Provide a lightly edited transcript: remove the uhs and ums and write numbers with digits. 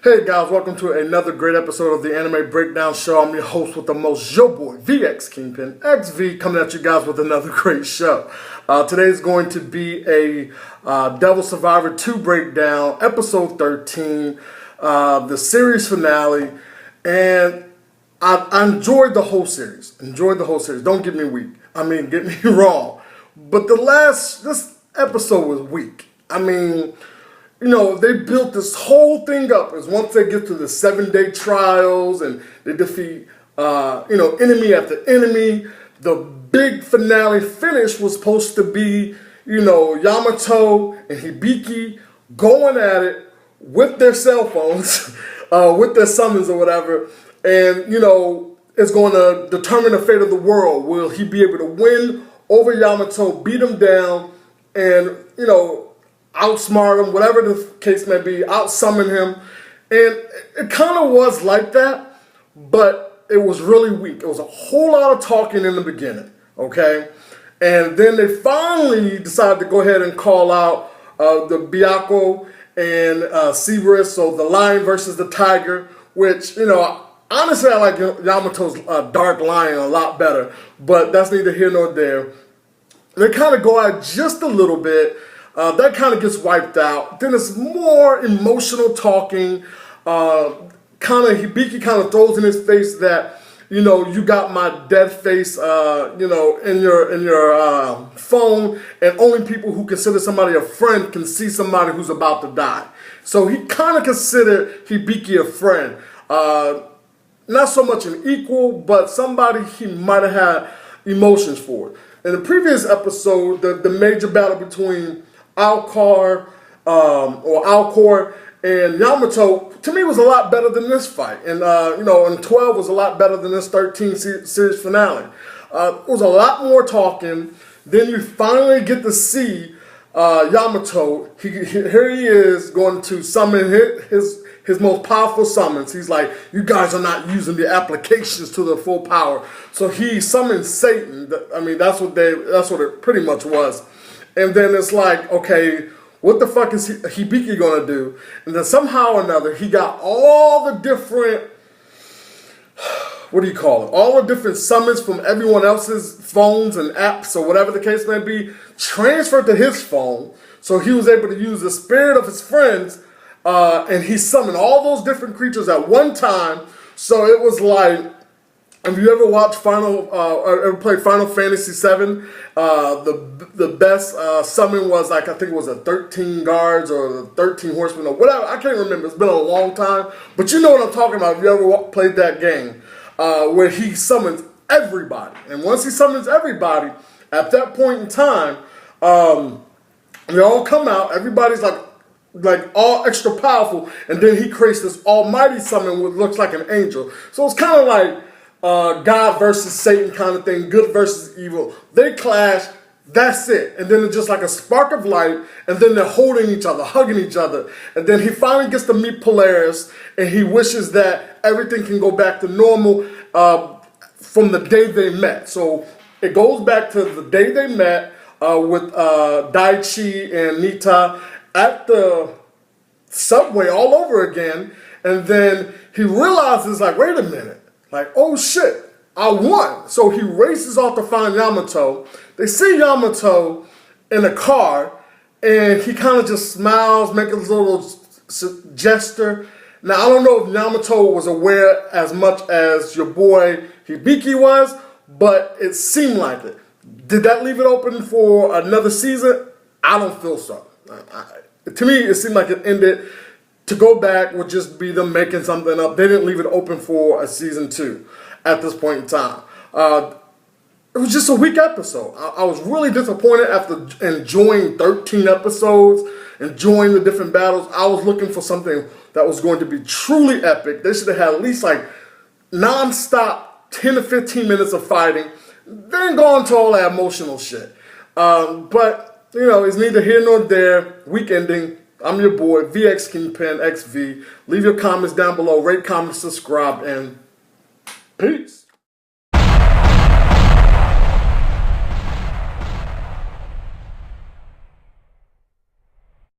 Hey guys, welcome to another great episode of the Anime Breakdown Show. I'm your host with the most, your boy, VX Kingpin, XV, coming at you guys with another great show. Today is going to be a Devil Survivor 2 breakdown, episode 13, the series finale, and I enjoyed the whole series. Don't get me weak. Get me wrong. But this episode was weak. They built this whole thing up as once they get to the 7-day trials and they defeat, enemy after enemy. The big finale finish was supposed to be, Yamato and Hibiki going at it with their cell phones, with their summons or whatever. And, it's going to determine the fate of the world. Will he be able to win over Yamato, beat him down, and, outsmart him, whatever the case may be, outsummon him. And it kind of was like that, but it was really weak. It was a whole lot of talking in the beginning, okay? And then they finally decided to go ahead and call out the Byakko and Cerberus, so the lion versus the tiger, which, honestly I like Yamato's Dark Lion a lot better, but that's neither here nor there. They kind of go out just a little bit. That kind of gets wiped out. Then it's more emotional talking. Hibiki kind of throws in his face that, you got my dead face, in your phone, and only people who consider somebody a friend can see somebody who's about to die. So he kind of considered Hibiki a friend. Not so much an equal, but somebody he might have had emotions for. In the previous episode, the major battle between Alcor and Yamato, to me, was a lot better than this fight. And, and 12 was a lot better than this 13 series finale. It was a lot more talking. Then you finally get to see Yamato. Here he is going to summon his most powerful summons. He's like, you guys are not using the applications to their full power. So he summons Satan. That's what it pretty much was. And then it's like, okay, what the fuck is Hibiki gonna do? And then somehow or another, he got all the different, all the different summons from everyone else's phones and apps or whatever the case may be, transferred to his phone. So he was able to use the spirit of his friends, and he summoned all those different creatures at one time. So it was like, if you ever watched ever played Final Fantasy VII, the best summon was I think it was a 13 guards or the 13 horsemen or whatever. I can't remember. It's been a long time. But you know what I'm talking about if you ever played that game, where he summons everybody. And once he summons everybody, at that point in time, they all come out. Everybody's like all extra powerful. And then he creates this almighty summon which looks like an angel. So it's kind of like God versus Satan kind of thing, good versus evil. They clash, that's it. And then it's just like a spark of light, and then they're holding each other, hugging each other. And then he finally gets to meet Polaris, and he wishes that everything can go back to normal from the day they met. So it goes back to the day they met with Daichi and Nita at the subway all over again. And then he realizes, like, wait a minute. Like, oh shit, I won. So he races off to find Yamato. They see Yamato in a car, and he kind of just smiles, makes a little gesture. Now, I don't know if Yamato was aware as much as your boy Hibiki was, but it seemed like it. Did that leave it open for another season? I don't feel so. To me, it seemed like it ended. To go back would just be them making something up. They didn't leave it open for a season 2 at this point in time. It was just a weak episode. I was really disappointed after enjoying 13 episodes, enjoying the different battles. I was looking for something that was going to be truly epic. They should have had at least non-stop 10 to 15 minutes of fighting, then go into all that emotional shit. But, you know, it's neither here nor there. Week ending. I'm your boy, VX Kingpin XV. Leave your comments down below. Rate, comment, subscribe, and peace.